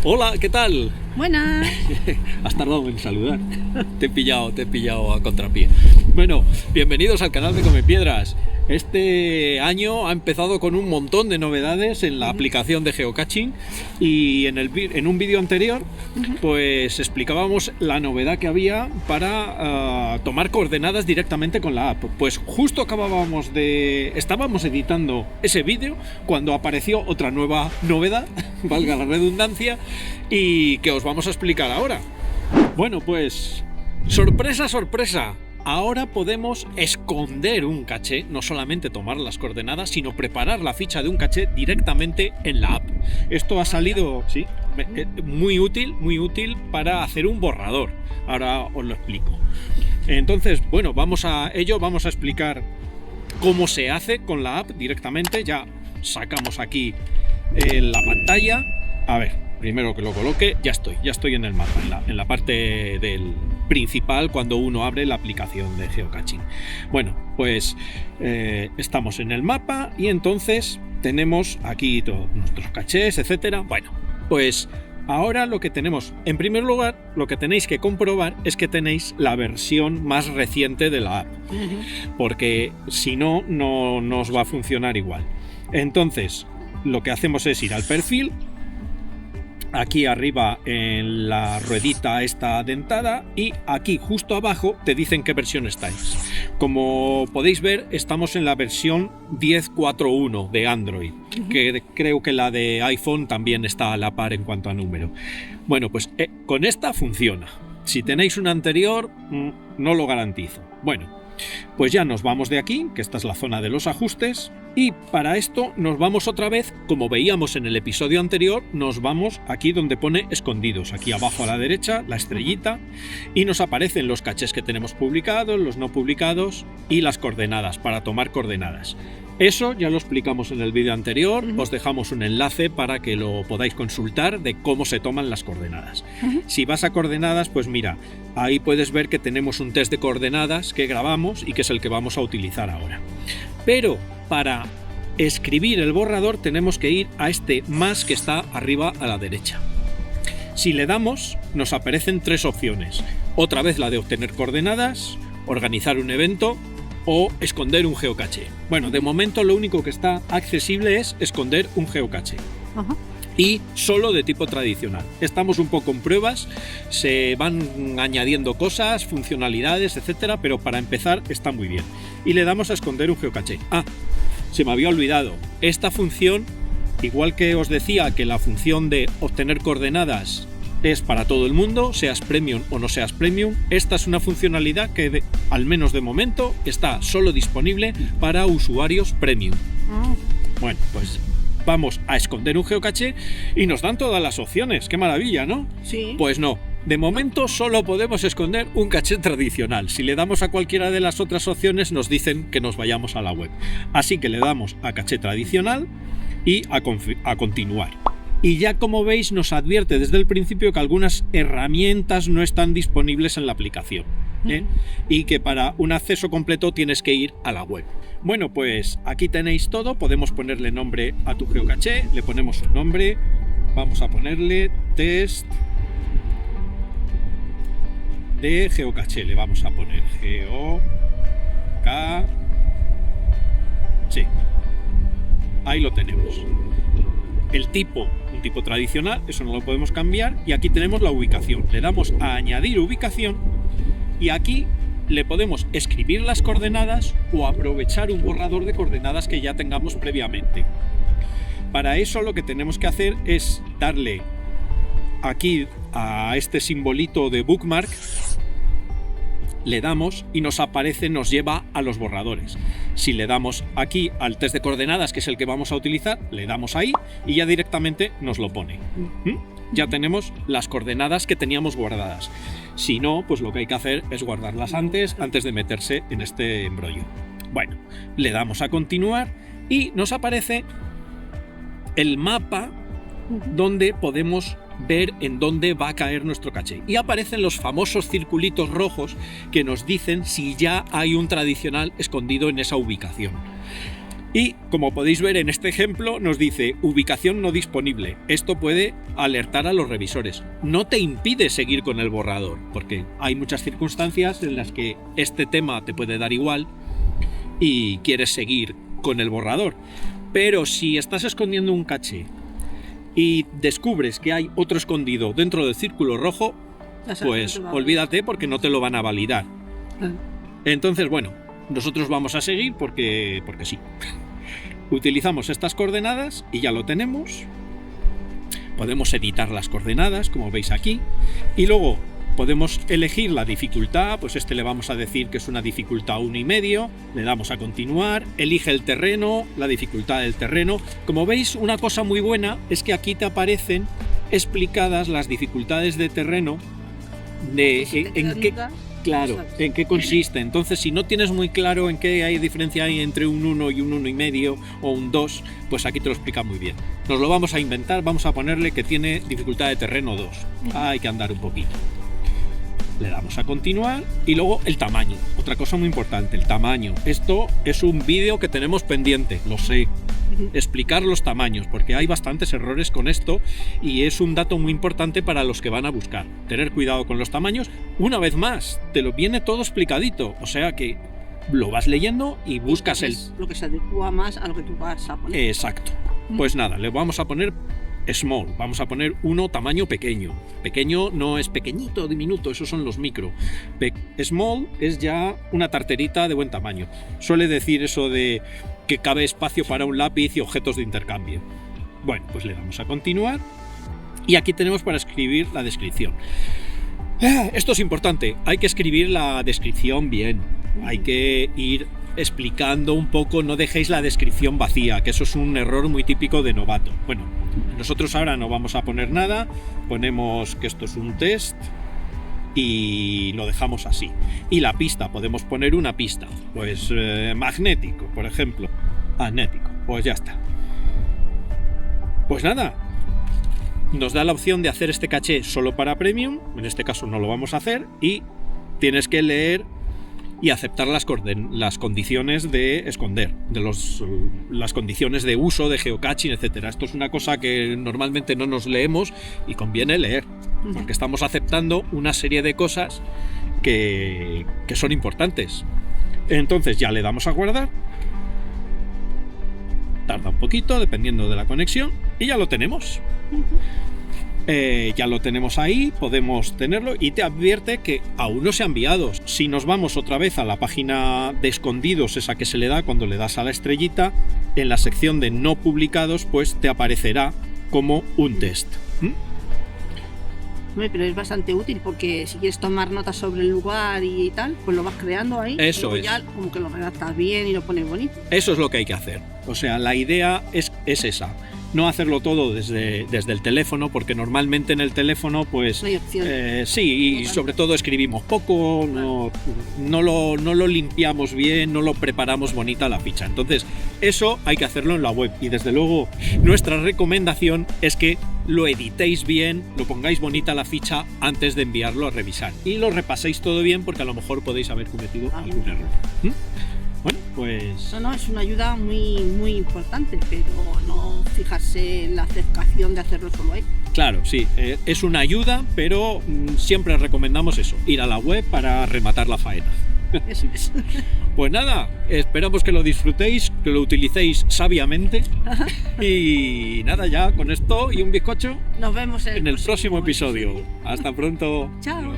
Hola, ¿qué tal? Buenas. Has tardado en saludar. Te he pillado a contrapié. Bueno, bienvenidos al canal de Come Piedras. Este año ha empezado con un montón de novedades en la aplicación de geocaching y en un vídeo anterior pues explicábamos la novedad que había para tomar coordenadas directamente con la app. Pues justo estábamos editando ese vídeo cuando apareció otra nueva novedad, valga la redundancia, y que os vamos a explicar ahora. Bueno, pues sorpresa, sorpresa. Ahora podemos esconder un caché, no solamente tomar las coordenadas, sino preparar la ficha de un caché directamente en la app. Esto ha salido, sí, muy útil para hacer un borrador. Ahora os lo explico. Entonces, bueno, vamos a explicar cómo se hace con la app directamente. Ya sacamos aquí la pantalla. A ver, primero que lo coloque, ya estoy en el mapa, en la parte del principal cuando uno abre la aplicación de geocaching. Bueno, pues estamos en el mapa y entonces tenemos aquí todos nuestros cachés, etcétera. Bueno, pues ahora lo que tenemos, en primer lugar, lo que tenéis que comprobar es que tenéis la versión más reciente de la app, porque si no, no os va a funcionar igual. Entonces, lo que hacemos es ir al perfil. Aquí arriba en la ruedita esta dentada y aquí justo abajo te dicen qué versión estáis. Como podéis ver, estamos en la versión 10.4.1 de Android, que creo que la de iPhone también está a la par en cuanto a número. Bueno, pues con esta funciona. Si tenéis una anterior, no lo garantizo. Bueno, pues ya nos vamos de aquí, que esta es la zona de los ajustes, y para esto nos vamos otra vez, como veíamos en el episodio anterior, nos vamos aquí donde pone escondidos, aquí abajo a la derecha, la estrellita, y nos aparecen los cachés que tenemos publicados, los no publicados y las coordenadas, para tomar coordenadas. Eso ya lo explicamos en el vídeo anterior, os dejamos un enlace para que lo podáis consultar de cómo se toman las coordenadas. Si vas a coordenadas, pues mira, ahí puedes ver que tenemos un test de coordenadas que grabamos y que es el que vamos a utilizar ahora. Pero para escribir el borrador tenemos que ir a este más que está arriba a la derecha. Si le damos, nos aparecen tres opciones. Otra vez la de obtener coordenadas, organizar un evento o esconder un geocache. Bueno, de momento lo único que está accesible es esconder un geocache. Y solo de tipo tradicional. Estamos un poco en pruebas, se van añadiendo cosas, funcionalidades, etcétera, pero para empezar está muy bien. Y le damos a esconder un geocache. Se me había olvidado. Esta función, igual que os decía que la función de obtener coordenadas es para todo el mundo, seas premium o no seas premium, esta es una funcionalidad que al menos de momento está solo disponible para usuarios premium. Bueno, pues vamos a esconder un geocache y nos dan todas las opciones. ¡Qué maravilla!, ¿no? Sí. Pues no. De momento solo podemos esconder un caché tradicional. Si le damos a cualquiera de las otras opciones nos dicen que nos vayamos a la web. Así que le damos a caché tradicional y a continuar. Y ya como veis nos advierte desde el principio que algunas herramientas no están disponibles en la aplicación, y que para un acceso completo tienes que ir a la web. Bueno, pues aquí tenéis todo. Podemos ponerle nombre a tu geocaché, le ponemos un nombre, vamos a ponerle test de geocaché, le vamos a poner geocaché. Ahí lo tenemos. El tipo, un tipo tradicional, eso no lo podemos cambiar, y aquí tenemos la ubicación. Le damos a añadir ubicación y aquí le podemos escribir las coordenadas o aprovechar un borrador de coordenadas que ya tengamos previamente. Para eso lo que tenemos que hacer es darle aquí a este simbolito de bookmark, le damos y nos aparece, nos lleva a los borradores. Si le damos aquí al test de coordenadas, que es el que vamos a utilizar, le damos ahí y ya directamente nos lo pone. Ya tenemos las coordenadas que teníamos guardadas. Si no, pues lo que hay que hacer es guardarlas antes de meterse en este embrollo. Bueno, le damos a continuar y nos aparece el mapa donde podemos ver en dónde va a caer nuestro caché. Y aparecen los famosos circulitos rojos que nos dicen si ya hay un tradicional escondido en esa ubicación. Y como podéis ver en este ejemplo, nos dice ubicación no disponible. Esto puede alertar a los revisores. No te impide seguir con el borrador, porque hay muchas circunstancias en las que este tema te puede dar igual y quieres seguir con el borrador. Pero si estás escondiendo un caché y descubres que hay otro escondido dentro del círculo rojo, pues olvídate, porque no te lo van a validar. Entonces, bueno, nosotros vamos a seguir porque sí. Utilizamos estas coordenadas y ya lo tenemos. Podemos editar las coordenadas, como veis aquí, y luego podemos elegir la dificultad. Pues le vamos a decir que es una dificultad 1,5, le damos a continuar, elige el terreno, la dificultad del terreno. Como veis, una cosa muy buena es que aquí te aparecen explicadas las dificultades de terreno, en qué consiste. Entonces, si no tienes muy claro en qué hay diferencia hay entre un 1 y un 1,5 o un 2, pues aquí te lo explica muy bien. Nos lo vamos a inventar, vamos a ponerle que tiene dificultad de terreno 2. Hay que andar un poquito. Le damos a continuar y luego el tamaño. Otra cosa muy importante, el tamaño. Esto es un vídeo que tenemos pendiente, lo sé. Explicar los tamaños, porque hay bastantes errores con esto y es un dato muy importante para los que van a buscar. Tener cuidado con los tamaños. Una vez más, te lo viene todo explicadito, o sea que lo vas leyendo y buscas lo que se adecua más a lo que tú vas a poner. Exacto. Pues nada, le vamos a poner small, vamos a poner uno tamaño pequeño. Pequeño no es pequeñito, diminuto, esos son los micro. Small es ya una tarterita de buen tamaño. Suele decir eso de que cabe espacio para un lápiz y objetos de intercambio. Bueno, pues le damos a continuar y aquí tenemos para escribir la descripción. Esto es importante, hay que escribir la descripción bien, hay que ir explicando un poco, no dejéis la descripción vacía, que eso es un error muy típico de novato. Bueno, nosotros ahora no vamos a poner nada, ponemos que esto es un test y lo dejamos así. Y la pista, podemos poner una pista, pues magnético, por ejemplo. Magnético, pues ya está. Pues nada, nos da la opción de hacer este caché solo para Premium, en este caso no lo vamos a hacer, y tienes que leer y aceptar las condiciones de esconder, las condiciones de uso, de geocaching, etcétera. Esto es una cosa que normalmente no nos leemos y conviene leer, porque estamos aceptando una serie de cosas que son importantes. Entonces ya le damos a guardar, tarda un poquito dependiendo de la conexión y ya lo tenemos. Ya lo tenemos ahí, podemos tenerlo y te advierte que aún no se ha enviado. Si nos vamos otra vez a la página de escondidos, esa que se le da cuando le das a la estrellita, en la sección de no publicados, pues te aparecerá como un test. Pero es bastante útil porque si quieres tomar notas sobre el lugar y tal, pues lo vas creando ahí. Eso es. Ya como que lo redactas bien y lo pones bonito. Eso es lo que hay que hacer. O sea, la idea es esa. No hacerlo todo desde el teléfono, porque normalmente en el teléfono pues no hay opción. Sí, y sobre todo escribimos poco, no lo limpiamos bien, no lo preparamos bonita la ficha. Entonces eso hay que hacerlo en la web y desde luego nuestra recomendación es que lo editéis bien, lo pongáis bonita la ficha antes de enviarlo a revisar y lo repaséis todo bien, porque a lo mejor podéis haber cometido algún error. Bueno, pues... No, es una ayuda muy, muy importante, pero no fijarse en la acercación de hacerlo solo ahí. Claro, sí, es una ayuda, pero siempre recomendamos eso, ir a la web para rematar la faena. Eso es. Pues nada, esperamos que lo disfrutéis, que lo utilicéis sabiamente y nada, ya con esto y un bizcocho nos vemos en el próximo episodio. Hasta pronto. Chao.